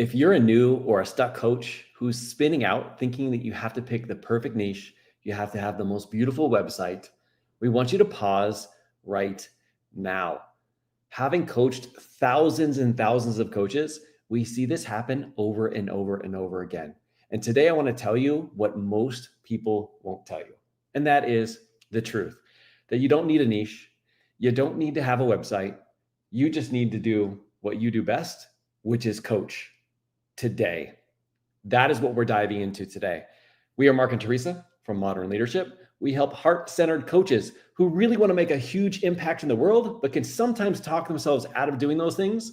If you're a new or a stuck coach who's spinning out thinking that you have to pick the perfect niche, you have to have the most beautiful website, we want you to pause right now. Having coached thousands and thousands of coaches, we see this happen over and over and over again. And today I want to tell you what most people won't tell you. And that is the truth, that you don't need a niche. You don't need to have a website. You just need to do what you do best, which is coach today. That is what we're diving into today. We are Marc and Teresa from Modern Leadership. We help heart-centered coaches who really want to make a huge impact in the world, but can sometimes talk themselves out of doing those things.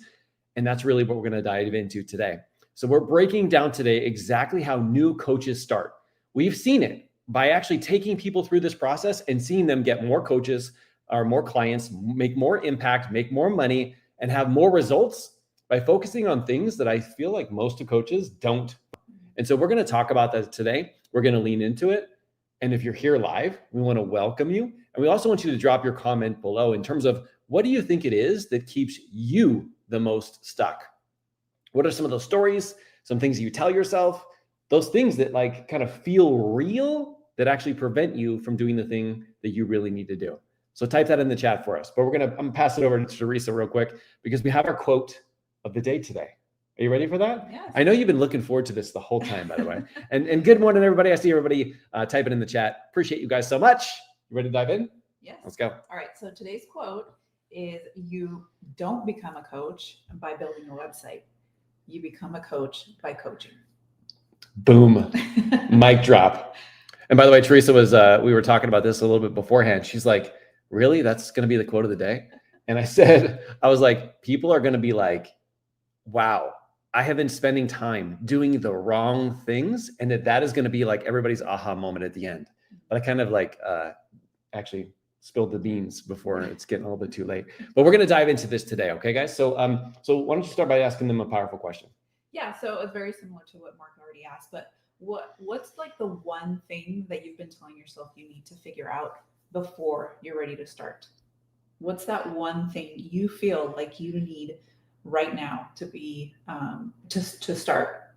And that's really what we're going to dive into today. So we're breaking down today exactly how new coaches start. We've seen it by actually taking people through this process and seeing them get more coaches or more clients, make more impact, make more money, and have more results by focusing on things that I feel like most coaches don't. And so we're going to talk about that today. We're going to lean into it. And if you're here live, we want to welcome you. And we also want you to drop your comment below in terms of what do you think it is that keeps you the most stuck? What are some of those stories, some things you tell yourself, those things that like kind of feel real that actually prevent you from doing the thing that you really need to do? So type that in the chat for us. But I'm gonna pass it over to Teresa real quick because we have our quote of the day today. Are you ready for that? Yes. I know you've been looking forward to this the whole time, by the way. And good morning, everybody. I see everybody typing in the chat. Appreciate you guys so much. You ready to dive in? Yes. Let's go. All right. So today's quote is: you don't become a coach by building a website. You become a coach by coaching. Boom. Mic drop. And by the way, Teresa was, we were talking about this a little bit beforehand. She's like, really? That's going to be the quote of the day? And I was like, people are going to be like, wow, I have been spending time doing the wrong things. And that is going to be like everybody's aha moment at the end. But I kind of like actually spilled the beans before it's getting a little bit too late. But we're going to dive into this today. Okay, guys? So why don't you start by asking them a powerful question? Yeah, so it's very similar to what Mark already asked, but what's like the one thing that you've been telling yourself you need to figure out before you're ready to start? What's that one thing you feel like you need right now to be to start?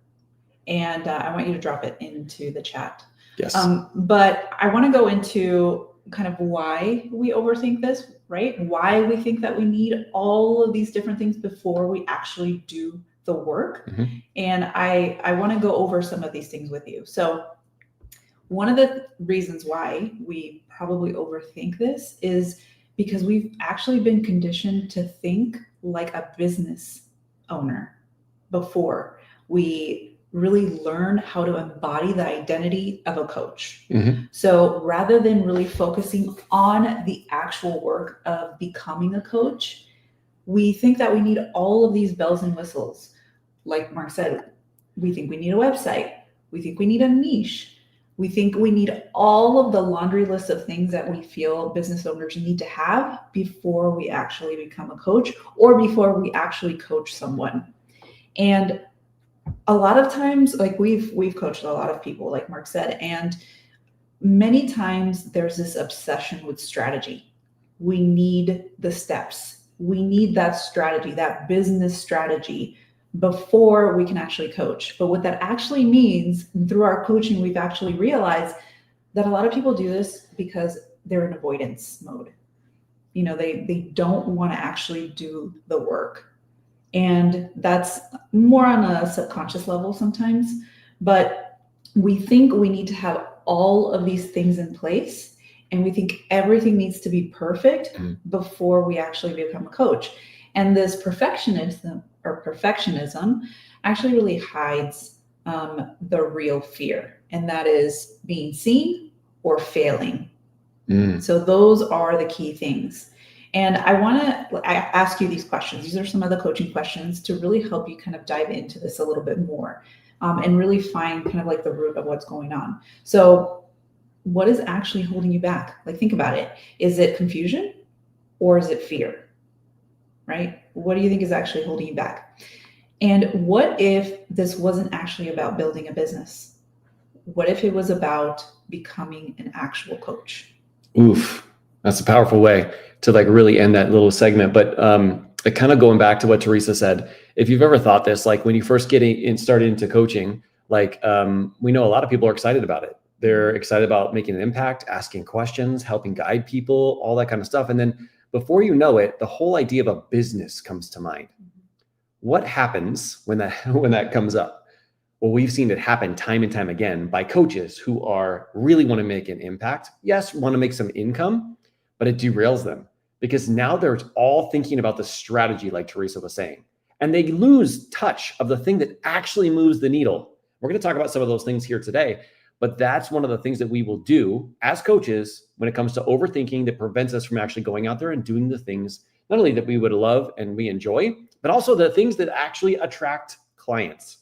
And I want you to drop it into the chat. Yes. But I want to go into kind of why we overthink this, right? Why we think that we need all of these different things before we actually do the work. Mm-hmm. And I want to go over some of these things with you. So one of the reasons why we probably overthink this is because we've actually been conditioned to think like a business owner before we really learn how to embody the identity of a coach. Mm-hmm. So rather than really focusing on the actual work of becoming a coach, we think that we need all of these bells and whistles. Like Mark said, we think we need a website. We think we need a niche. We think we need all of the laundry list of things that we feel business owners need to have before we actually become a coach or before we actually coach someone. And a lot of times, like we've coached a lot of people, like Mark said, and many times there's this obsession with strategy. We need the steps. We need that strategy, that business strategy, before we can actually coach. But what that actually means, through our coaching, we've actually realized that a lot of people do this because they're in avoidance mode. You know, they don't want to actually do the work. And that's more on a subconscious level sometimes. But we think we need to have all of these things in place, and we think everything needs to be perfect before we actually become a coach. And this perfectionism actually really hides the real fear, and that is being seen or failing. So those are the key things. And I ask you these questions. These are some of the coaching questions to really help you kind of dive into this a little bit more and really find kind of like the root of what's going on. So what is actually holding you back? Like, think about it. Is it confusion or is it fear? Right? What do you think is actually holding you back? And what if this wasn't actually about building a business? What if it was about becoming an actual coach? Oof, that's a powerful way to like really end that little segment. But kind of going back to what Teresa said, if you've ever thought this, like when you first started into coaching, like we know a lot of people are excited about it. They're excited about making an impact, asking questions, helping guide people, all that kind of stuff. And then before you know it, the whole idea of a business comes to mind. What happens when that when that comes up? Well, we've seen it happen time and time again by coaches who are really want to make an impact. Yes, want to make some income, but it derails them because now they're all thinking about the strategy, like Teresa was saying, and they lose touch of the thing that actually moves the needle. We're going to talk about some of those things here today, but that's one of the things that we will do as coaches when it comes to overthinking that prevents us from actually going out there and doing the things not only that we would love and we enjoy, but also the things that actually attract clients.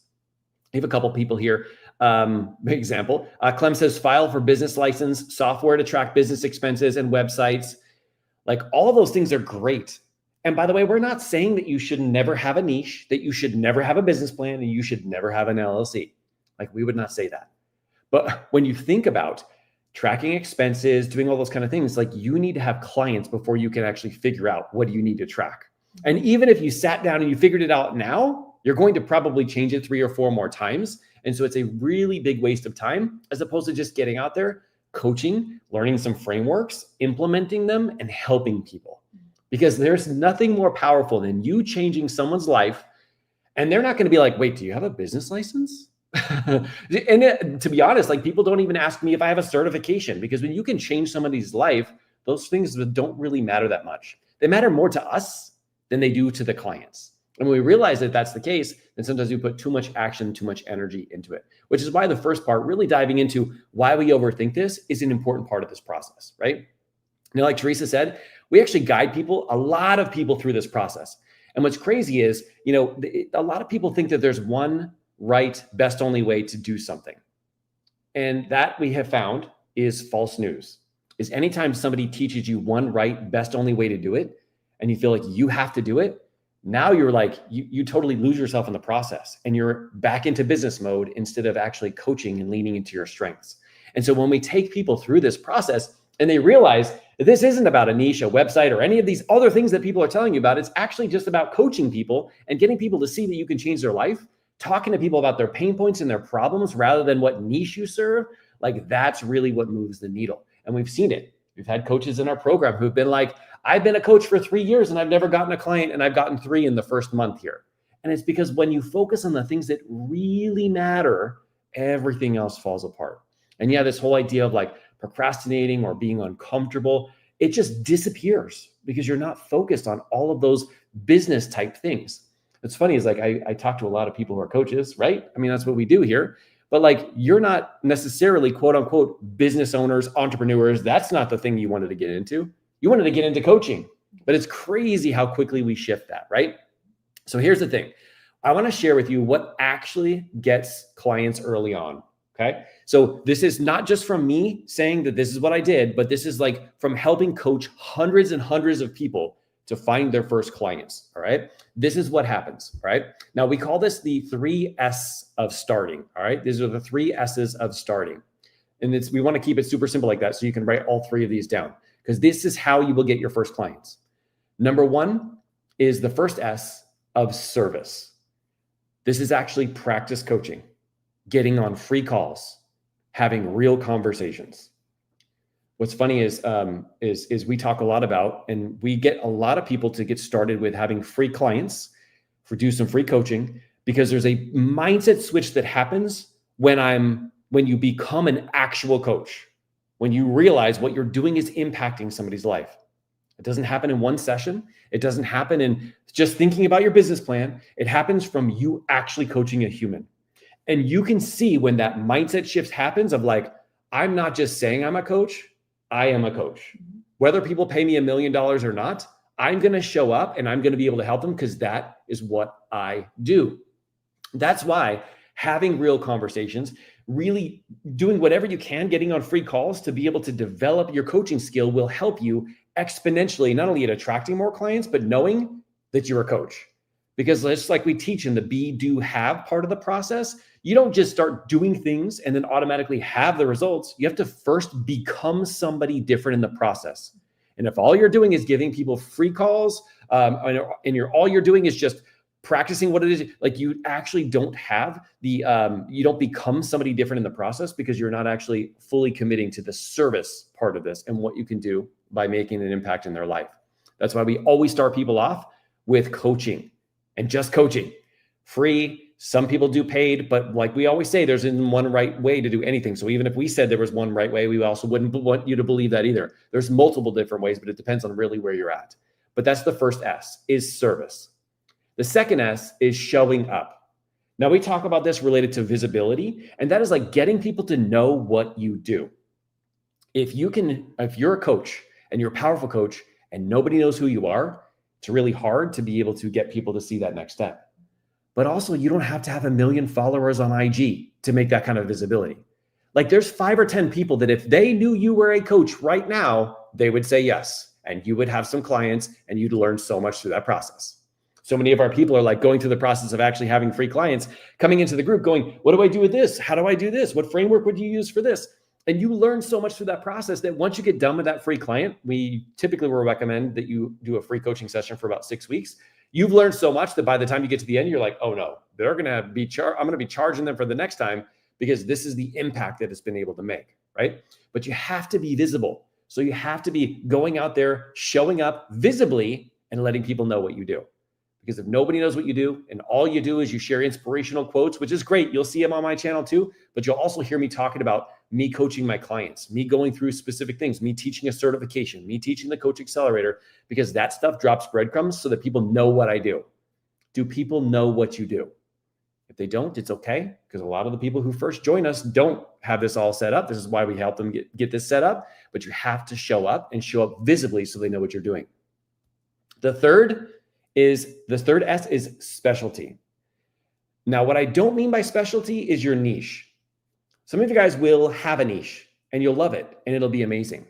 I have a couple people here. Example, Clem says, file for business license, software to track business expenses and websites. Like all of those things are great. And by the way, we're not saying that you should never have a niche, that you should never have a business plan, and you should never have an LLC. Like we would not say that. But when you think about tracking expenses, doing all those kind of things, like you need to have clients before you can actually figure out what do you need to track. And even if you sat down and you figured it out now, you're going to probably change it 3 or 4 more times. And so it's a really big waste of time as opposed to just getting out there, coaching, learning some frameworks, implementing them, and helping people. Because there's nothing more powerful than you changing someone's life. And they're not going to be like, wait, do you have a business license? And to be honest, like people don't even ask me if I have a certification, because when you can change somebody's life, those things don't really matter that much. They matter more to us than they do to the clients. And when we realize that that's the case, then sometimes we put too much action, too much energy into it, which is why the first part, really diving into why we overthink this, is an important part of this process, right? Now, like Teresa said, we actually guide people, a lot of people, through this process. And what's crazy is, a lot of people think that there's one right, best only way to do something. And that we have found is false news. Is anytime somebody teaches you one right, best only way to do it, and you feel like you have to do it, now you're like, you totally lose yourself in the process and you're back into business mode instead of actually coaching and leaning into your strengths. And so when we take people through this process and they realize that this isn't about a niche, a website, or any of these other things that people are telling you about, it's actually just about coaching people and getting people to see that you can change their life, talking to people about their pain points and their problems rather than what niche you serve, like that's really what moves the needle. And we've seen it. We've had coaches in our program who've been like, I've been a coach for 3 years and I've never gotten a client, and I've gotten 3 in the first month here. And it's because when you focus on the things that really matter, everything else falls apart. And yeah, this whole idea of like procrastinating or being uncomfortable, it just disappears because you're not focused on all of those business type things. It's funny is like, I talk to a lot of people who are coaches, right? I mean, that's what we do here. But like, you're not necessarily quote unquote business owners, entrepreneurs. That's not the thing you wanted to get into. You wanted to get into coaching, but it's crazy how quickly we shift that, right? So here's the thing. I want to share with you what actually gets clients early on, okay? So this is not just from me saying that this is what I did, but this is like from helping coach hundreds and hundreds of people to find their first clients, all right? This is what happens, all right? Now, we call this the 3 S of starting, all right? These are the 3 S's of starting. And we want to keep it super simple like that so you can write all 3 of these down, because this is how you will get your first clients. Number 1 is the first S of service. This is actually practice coaching, getting on free calls, having real conversations. What's funny is we talk a lot about, and we get a lot of people to get started with having free clients, do some free coaching, because there's a mindset switch that happens when you become an actual coach, when you realize what you're doing is impacting somebody's life. It doesn't happen in one session. It doesn't happen in just thinking about your business plan. It happens from you actually coaching a human. And you can see when that mindset shift happens of like, I'm not just saying I'm a coach, I am a coach. Whether people pay me $1 million or not, I'm going to show up and I'm going to be able to help them because that is what I do. That's why having real conversations, really doing whatever you can, getting on free calls to be able to develop your coaching skill will help you exponentially, not only at attracting more clients, but knowing that you're a coach. Because just like we teach in the be, do, have part of the process, you don't just start doing things and then automatically have the results. You have to first become somebody different in the process. And if all you're doing is giving people free calls, and all you're doing is just practicing what it is, like you actually don't have the, you don't become somebody different in the process because you're not actually fully committing to the service part of this and what you can do by making an impact in their life. That's why we always start people off with coaching and just coaching. Free, some people do paid, but like we always say, there's isn't one right way to do anything. So even if we said there was one right way, we also wouldn't want you to believe that either. There's multiple different ways, but it depends on really where you're at. But that's the first S, is service. The second S is showing up. Now we talk about this related to visibility, and that is like getting people to know what you do. If you're a coach and you're a powerful coach and nobody knows who you are, it's really hard to be able to get people to see that next step. But also, you don't have to have 1 million followers on IG to make that kind of visibility. Like there's 5 or 10 people that if they knew you were a coach right now, they would say yes. And you would have some clients and you'd learn so much through that process. So many of our people are like going through the process of actually having free clients, coming into the group going, what do I do with this? How do I do this? What framework would you use for this? And you learn so much through that process that once you get done with that free client, we typically will recommend that you do a free coaching session for about 6 weeks. You've learned so much that by the time you get to the end, you're like, oh no, they're going to be I'm going to be charging them for the next time because this is the impact that it's been able to make, right? But you have to be visible. So you have to be going out there, showing up visibly and letting people know what you do. Because if nobody knows what you do and all you do is you share inspirational quotes, which is great, you'll see them on my channel too, but you'll also hear me talking about me coaching my clients, me going through specific things, me teaching a certification, me teaching the Coach Accelerator, because that stuff drops breadcrumbs so that people know what I do. Do people know what you do? If they don't, it's okay, because a lot of the people who first join us don't have this all set up. This is why we help them get this set up, but you have to show up and show up visibly so they know what you're doing. The third S is specialty. Now, what I don't mean by specialty is your niche. Some of you guys will have a niche and you'll love it and it'll be amazing.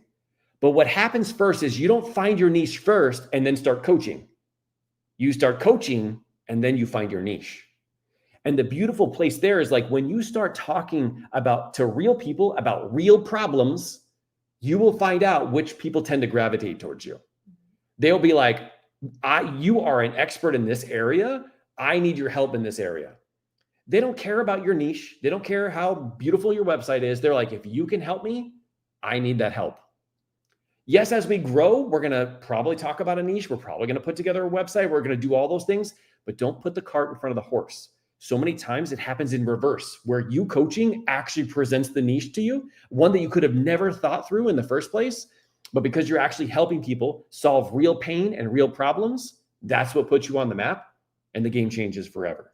But what happens first is you don't find your niche first and then start coaching. You start coaching and then you find your niche. And the beautiful place there is like when you start talking to real people about real problems, you will find out which people tend to gravitate towards you. They'll be like, you are an expert in this area. I need your help in this area. They don't care about your niche. They don't care how beautiful your website is. They're like, if you can help me, I need that help. Yes, as we grow, we're going to probably talk about a niche. We're probably going to put together a website. We're going to do all those things, but don't put the cart in front of the horse. So many times it happens in reverse, where you coaching actually presents the niche to you, one that you could have never thought through in the first place. But because you're actually helping people solve real pain and real problems, that's what puts you on the map and the game changes forever.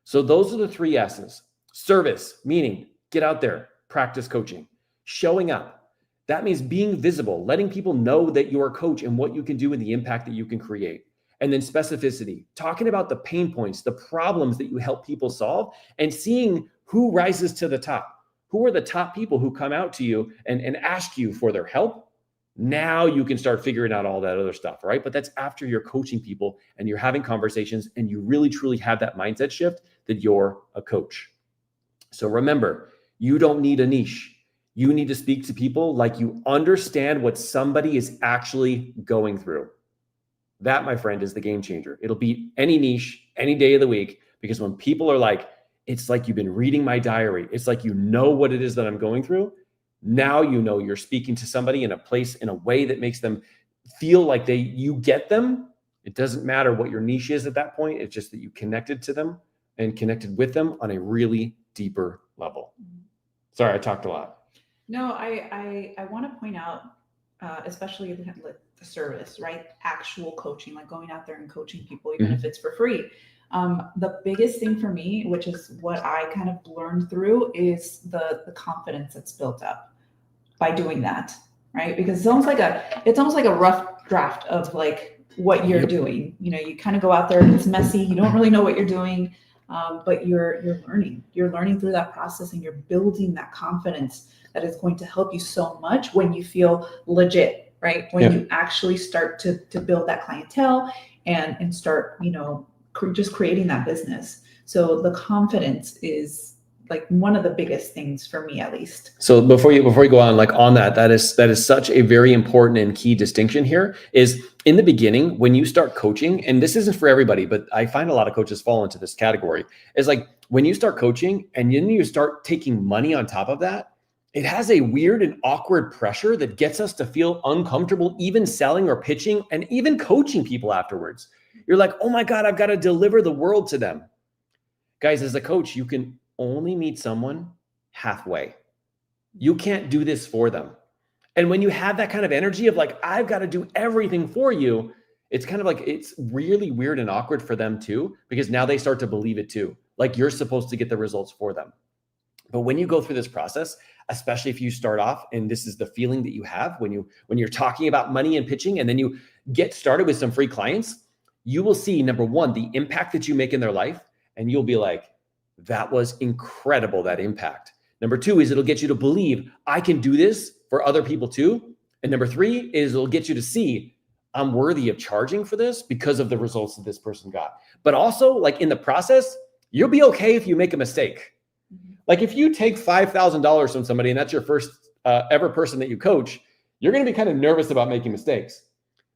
So those are the 3 S's. Service, meaning get out there, practice coaching. Showing up, that means being visible, letting people know that you're a coach and what you can do and the impact that you can create. And then specificity, talking about the pain points, the problems that you help people solve and seeing who rises to the top. Who are the top people who come out to you and ask you for their help? Now you can start figuring out all that other stuff, right? But that's after you're coaching people and you're having conversations and you really, truly have that mindset shift that you're a coach. So remember, you don't need a niche. You need to speak to people like you understand what somebody is actually going through. That, my friend, is the game changer. It'll beat any niche, any day of the week, because when people are like, it's like you've been reading my diary. It's like you know what it is that I'm going through. Now you know you're speaking to somebody in a place, in a way that makes them feel like you get them. It doesn't matter what your niche is at that point. It's just that you connected to them and connected with them on a really deeper level. Sorry, I talked a lot. No, I want to point out, especially the service, right? Actual coaching, like going out there and coaching people, even if it's for free. The biggest thing for me, which is what I kind of learned through, is the confidence that's built up by doing that, right? Because it's almost like a rough draft of like what you're doing. You know, you kind of go out there and it's messy. You don't really know what you're doing, but you're learning. You're learning through that process, and you're building that confidence that is going to help you so much when you feel legit, right? When you actually start to build that clientele and start, just creating that business. So the confidence is like one of the biggest things for me, at least. So before you go on, like on that is such a very important and key distinction here is in the beginning, when you start coaching, and this isn't for everybody, but I find a lot of coaches fall into this category, is like when you start coaching and then you start taking money on top of that, it has a weird and awkward pressure that gets us to feel uncomfortable, even selling or pitching and even coaching people afterwards. You're like, oh my God, I've got to deliver the world to them. Guys, as a coach, you can only meet someone halfway. You can't do this for them. And when you have that kind of energy of like, I've got to do everything for you, it's kind of like, it's really weird and awkward for them too, because now they start to believe it too. Like you're supposed to get the results for them. But when you go through this process, especially if you start off, and this is the feeling that you have when you're talking about money and pitching, and then you get started with some free clients, you will see, number one, the impact that you make in their life. And you'll be like, that was incredible, that impact. Number two is it'll get you to believe I can do this for other people too. And number three is it'll get you to see I'm worthy of charging for this because of the results that this person got. But also, like in the process, you'll be okay if you make a mistake. Like if you take $5,000 from somebody and that's your first ever person that you coach, you're going to be kind of nervous about making mistakes.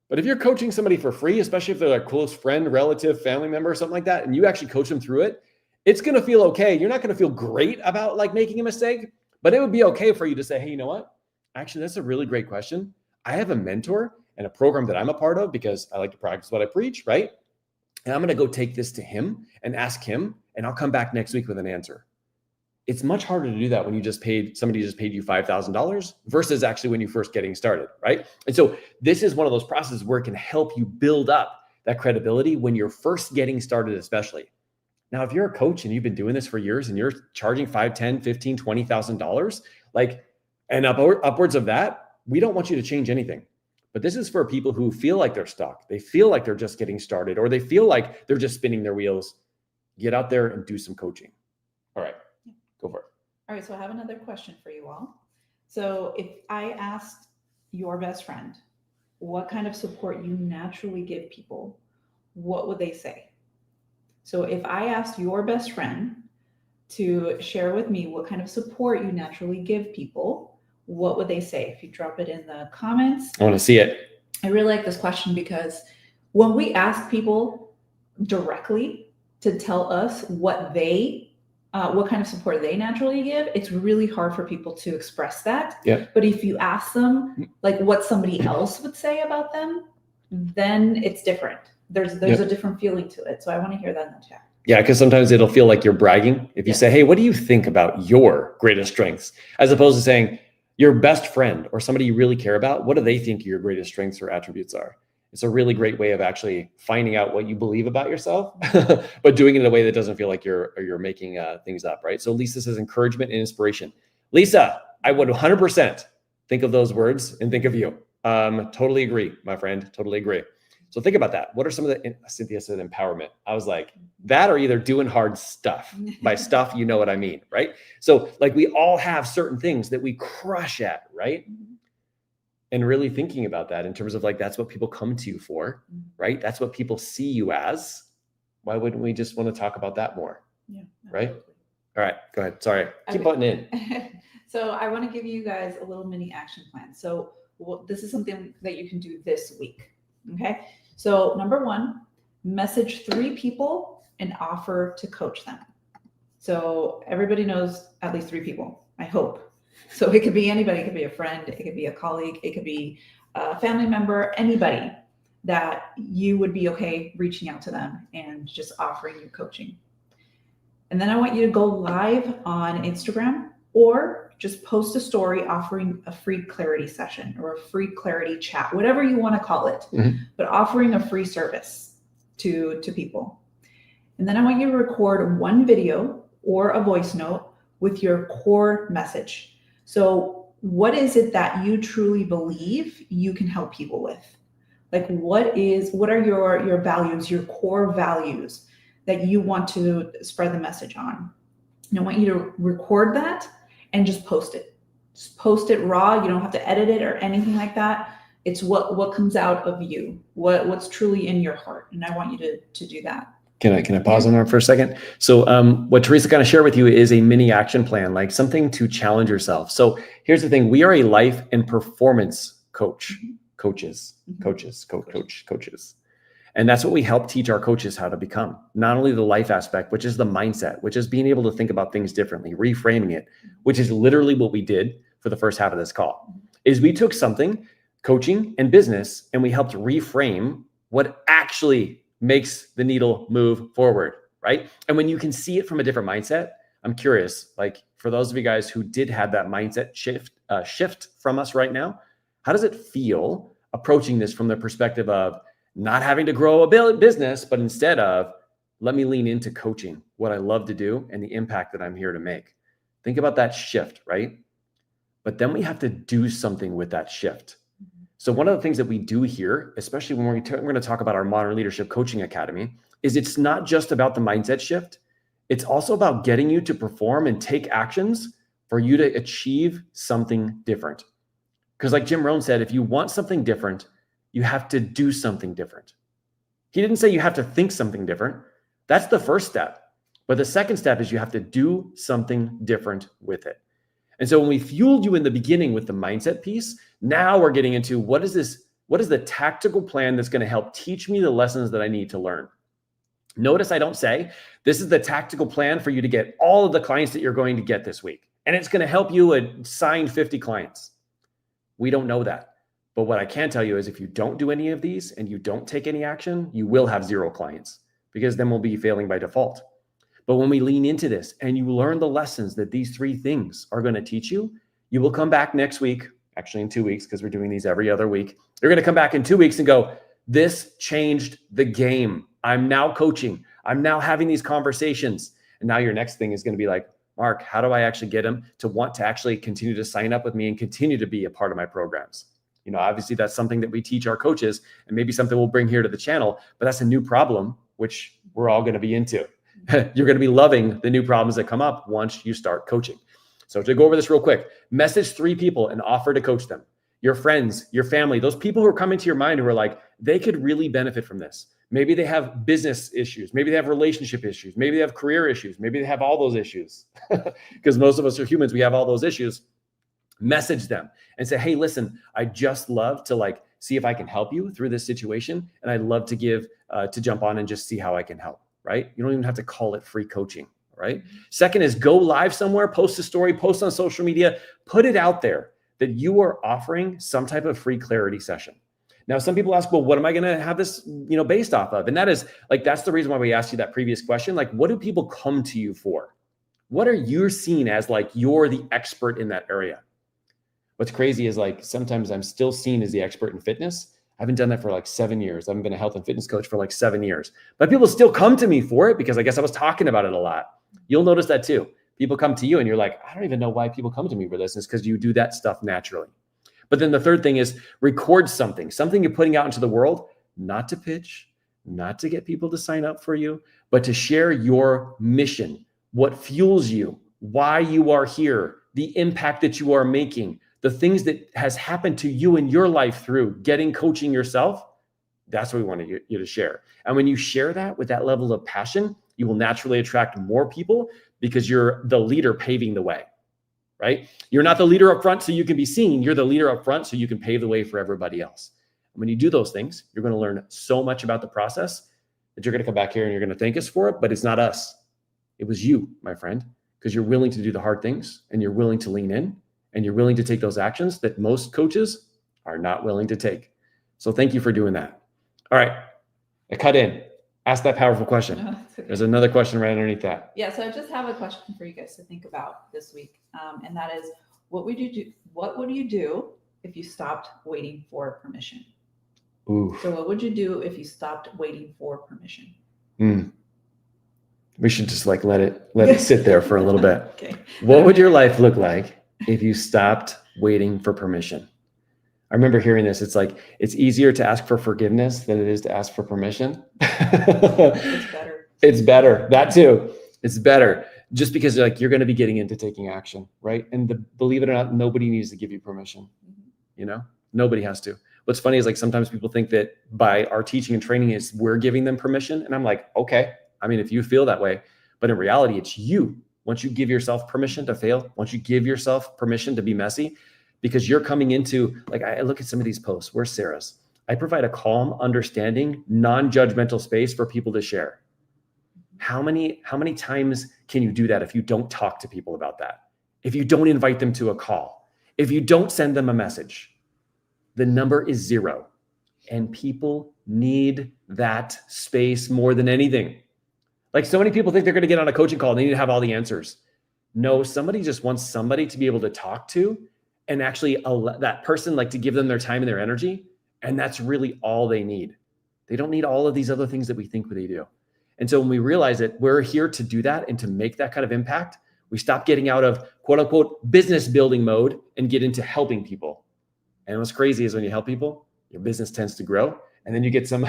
But if you're coaching somebody for free, especially if they're a close friend, relative, family member, or something like that, and you actually coach them through it, it's going to feel okay. You're not going to feel great about like making a mistake, but it would be okay for you to say, hey, you know what? Actually, that's a really great question. I have a mentor and a program that I'm a part of because I like to practice what I preach, right? And I'm going to go take this to him and ask him, and I'll come back next week with an answer. It's much harder to do that when somebody just paid you $5,000 versus actually when you're first getting started, right? And so this is one of those processes where it can help you build up that credibility when you're first getting started, especially. Now, if you're a coach and you've been doing this for years and you're charging $5,000, $10,000, $15,000, $20,000, like, and upwards of that, we don't want you to change anything. But this is for people who feel like they're stuck. They feel like they're just getting started, or they feel like they're just spinning their wheels. Get out there and do some coaching. All right. Go for it. All right, so I have another question for you all. So if I asked your best friend what kind of support you naturally give people, what would they say? So if I asked your best friend to share with me what kind of support you naturally give people, what would they say? If you drop it in the comments. I want to see it. I really like this question because when we ask people directly to tell us what kind of support they naturally give, it's really hard for people to express that. Yeah. But if you ask them like what somebody else would say about them, then it's different. There's a different feeling to it. So I want to hear that in the chat. Yeah, because sometimes it'll feel like you're bragging. If you say, hey, what do you think about your greatest strengths? As opposed to saying your best friend or somebody you really care about, what do they think your greatest strengths or attributes are? It's a really great way of actually finding out what you believe about yourself, but doing it in a way that doesn't feel like you're making things up, right? So Lisa says encouragement and inspiration. Lisa, I would 100% think of those words and think of you. Totally agree, my friend. Totally agree. So think about that. What are some of the, Cynthia said empowerment. I was like, that or either doing hard stuff. By stuff, you know what I mean, right? So like we all have certain things that we crush at, right? And really thinking about that in terms of like, that's what people come to you for, right? That's what people see you as. Why wouldn't we just want to talk about that more? Yeah. Right? All right, go ahead. Sorry, keep butting in. So I want to give you guys a little mini action plan. So this is something that you can do this week. Okay. So number one, message 3 people and offer to coach them. So everybody knows at least 3 people, I hope. So it could be anybody. It could be a friend. It could be a colleague. It could be a family member, anybody that you would be okay reaching out to them and just offering you coaching. And then I want you to go live on Instagram or just post a story offering a free clarity session or a free clarity chat, whatever you want to call it, but offering a free service to people. And then I want you to record one video or a voice note with your core message. So what is it that you truly believe you can help people with? Like what are your values, your core values that you want to spread the message on? And I want you to record that and just post it. Just post it raw. You don't have to edit it or anything like that. It's what comes out of you, what's truly in your heart. And I want you to do that. Can I pause on that for a second? So what Teresa kind of shared with you is a mini action plan, like something to challenge yourself. So here's the thing. We are a life and performance coaches. And that's what we help teach our coaches how to become. Not only the life aspect, which is the mindset, which is being able to think about things differently, reframing it, which is literally what we did for the first half of this call, is we took something, coaching and business, and we helped reframe what actually makes the needle move forward, right? And when you can see it from a different mindset, I'm curious, like for those of you guys who did have that mindset shift from us right now, how does it feel approaching this from the perspective of not having to grow a business, but instead of let me lean into coaching, what I love to do and the impact that I'm here to make? Think about that shift, right? But then we have to do something with that shift. So one of the things that we do here, especially when we're going to talk about our Modern Leadership Coaching Academy, is it's not just about the mindset shift. It's also about getting you to perform and take actions for you to achieve something different. Because like Jim Rohn said, if you want something different, you have to do something different. He didn't say you have to think something different. That's the first step. But the second step is you have to do something different with it. And so when we fueled you in the beginning with the mindset piece, now we're getting into what is the tactical plan that's going to help teach me the lessons that I need to learn. Notice I don't say, this is the tactical plan for you to get all of the clients that you're going to get this week. And it's going to help you sign 50 clients. We don't know that. But what I can tell you is if you don't do any of these and you don't take any action, you will have 0 clients, because then we'll be failing by default. But when we lean into this and you learn the lessons that these 3 things are going to teach you, you will come back next week, actually in 2 weeks, because we're doing these every other week. You're going to come back in 2 weeks and go, this changed the game. I'm now coaching. I'm now having these conversations. And now your next thing is going to be like, Mark, how do I actually get them to want to actually continue to sign up with me and continue to be a part of my programs? You know, obviously that's something that we teach our coaches and maybe something we'll bring here to the channel, but that's a new problem, which we're all going to be into. You're going to be loving the new problems that come up once you start coaching. So to go over this real quick, message 3 people and offer to coach them. Your friends, your family, those people who are coming to your mind who are like, they could really benefit from this. Maybe they have business issues. Maybe they have relationship issues. Maybe they have career issues. Maybe they have all those issues. Because most of us are humans. We have all those issues. Message them and say, hey, listen, I just love to see if I can help you through this situation. And I'd love to to jump on and just see how I can help, right? You don't even have to call it free coaching, right? Second is go live somewhere, post a story, post on social media, put it out there that you are offering some type of free clarity session. Now, some people ask, well, what am I going to have this, based off of? And that is that's the reason why we asked you that previous question. What do people come to you for? What are you seen as you're the expert in that area? What's crazy is sometimes I'm still seen as the expert in fitness. I haven't done that for 7 years. I haven't been a health and fitness coach for 7 years, but people still come to me for it because I guess I was talking about it a lot. You'll notice that too. People come to you and you're like, I don't even know why people come to me for this. It's because you do that stuff naturally. But then the third thing is record something you're putting out into the world, not to pitch, not to get people to sign up for you, but to share your mission, what fuels you, why you are here, the impact that you are making, the things that has happened to you in your life through getting coaching yourself. That's what we want you to share. And when you share that with that level of passion, you will naturally attract more people because you're the leader paving the way, right? You're not the leader up front so you can be seen. You're the leader up front so you can pave the way for everybody else. And when you do those things, you're going to learn so much about the process that you're going to come back here and you're going to thank us for it, but it's not us. It was you, my friend, because you're willing to do the hard things and you're willing to lean in and you're willing to take those actions that most coaches are not willing to take. So thank you for doing that. All right, I cut in. Ask that powerful question. No, okay. There's another question right underneath that. Yeah, so I just have a question for you guys to think about this week, and that is, what would you do if you stopped waiting for permission? Ooh. So what would you do if you stopped waiting for permission? We should just let it sit there for a little bit. Okay. What would your life look like if you stopped waiting for permission? I remember hearing this. It's easier to ask for forgiveness than it is to ask for permission. It's better. It's better. That too. It's better. Just because you're going to be getting into taking action, right? And believe it or not, nobody needs to give you permission. Nobody has to. What's funny is sometimes people think that by our teaching and training is we're giving them permission. And I'm like, okay, I mean, if you feel that way, but in reality, it's you. Once you give yourself permission to fail, once you give yourself permission to be messy, because you're coming into, like, I look at some of these posts. Where's Sarah's? I provide a calm, understanding, non-judgmental space for people to share. How many times can you do that if you don't talk to people about that? If you don't invite them to a call, if you don't send them a message? The number is 0. And people need that space more than anything. Like, so many people think they're going to get on a coaching call and they need to have all the answers. No, somebody just wants somebody to be able to talk to and actually that person, like, to give them their time and their energy. And that's really all they need. They don't need all of these other things that we think they do. And so when we realize that we're here to do that and to make that kind of impact, we stop getting out of quote unquote business building mode and get into helping people. And what's crazy is when you help people, your business tends to grow. And then you get some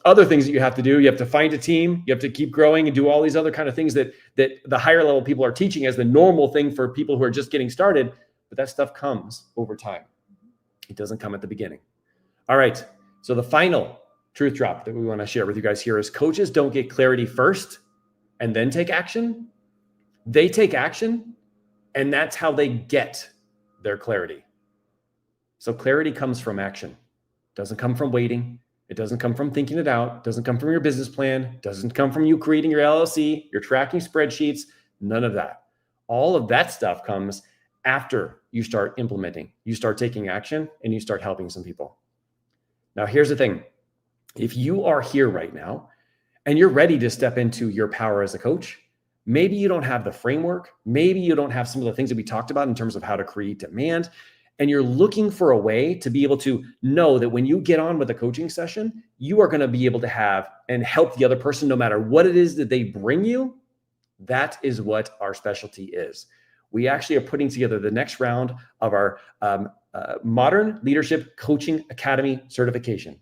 other things that you have to do. You have to find a team. You have to keep growing and do all these other kind of things that the higher level people are teaching as the normal thing for people who are just getting started. But that stuff comes over time. It doesn't come at the beginning. All right. So the final truth drop that we want to share with you guys here is coaches don't get clarity first and then take action. They take action, and that's how they get their clarity. So clarity comes from action. It doesn't come from waiting. It doesn't come from thinking it out. It doesn't come from your business plan. It doesn't come from you creating your LLC, your tracking spreadsheets, none of that. All of that stuff comes after you start implementing, you start taking action, and you start helping some people. Now, here's the thing. If you are here right now and you're ready to step into your power as a coach, maybe you don't have the framework. Maybe you don't have some of the things that we talked about in terms of how to create demand. And you're looking for a way to be able to know that when you get on with a coaching session, you are going to be able to have and help the other person no matter what it is that they bring you. That is what our specialty is. We actually are putting together the next round of our Modern Leadership Coaching Academy certification.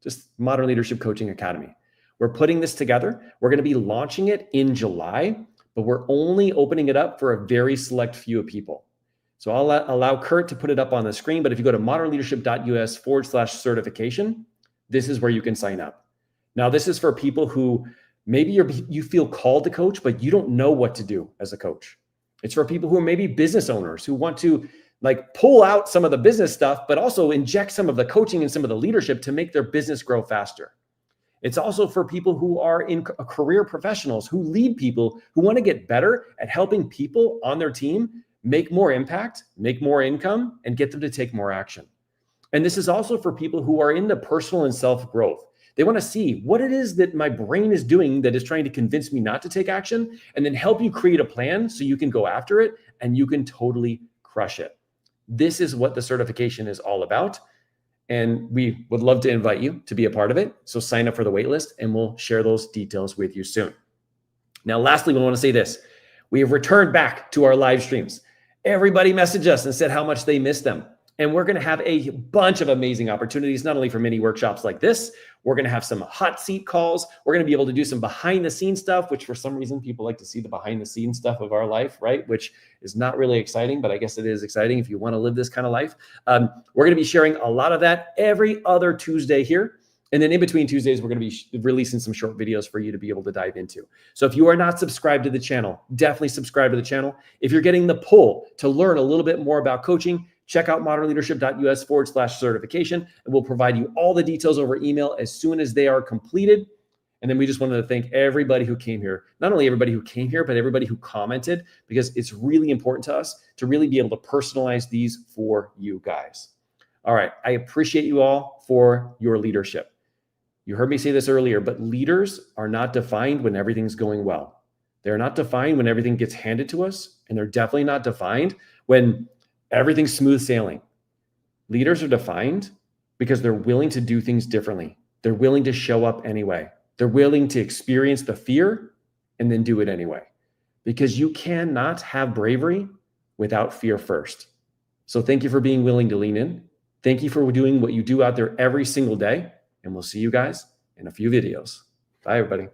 Just Modern Leadership Coaching Academy. We're putting this together. We're going to be launching it in July, but we're only opening it up for a very select few of people. So I'll allow Kurt to put it up on the screen, but if you go to modernleadership.us/certification, this is where you can sign up. Now, this is for people who maybe you feel called to coach, but you don't know what to do as a coach. It's for people who are maybe business owners who want to like pull out some of the business stuff, but also inject some of the coaching and some of the leadership to make their business grow faster. It's also for people who are in career professionals who lead people who want to get better at helping people on their team make more impact, make more income, and get them to take more action. And this is also for people who are into personal and self-growth. They want to see what it is that my brain is doing that is trying to convince me not to take action, and then help you create a plan so you can go after it and you can totally crush it. This is what the certification is all about. And we would love to invite you to be a part of it. So sign up for the waitlist and we'll share those details with you soon. Now, lastly, we want to say this. We have returned back to our live streams. Everybody messaged us and said how much they missed them. And we're going to have a bunch of amazing opportunities, not only for mini workshops like this, we're going to have some hot seat calls. We're going to be able to do some behind the scenes stuff, which for some reason people like to see the behind the scenes stuff of our life, right? Which is not really exciting, but I guess it is exciting if you want to live this kind of life. We're going to be sharing a lot of that every other Tuesday here. And then in between Tuesdays, we're going to be releasing some short videos for you to be able to dive into. So if you are not subscribed to the channel, definitely subscribe to the channel. If you're getting the pull to learn a little bit more about coaching, check out modernleadership.us/certification, and we'll provide you all the details over email as soon as they are completed. And then we just wanted to thank everybody who came here, not only everybody who came here, but everybody who commented, because it's really important to us to really be able to personalize these for you guys. All right. I appreciate you all for your leadership. You heard me say this earlier, but leaders are not defined when everything's going well. They're not defined when everything gets handed to us, and they're definitely not defined when everything's smooth sailing. Leaders are defined because they're willing to do things differently. They're willing to show up anyway. They're willing to experience the fear and then do it anyway. Because you cannot have bravery without fear first. So thank you for being willing to lean in. Thank you for doing what you do out there every single day. And we'll see you guys in a few videos. Bye, everybody.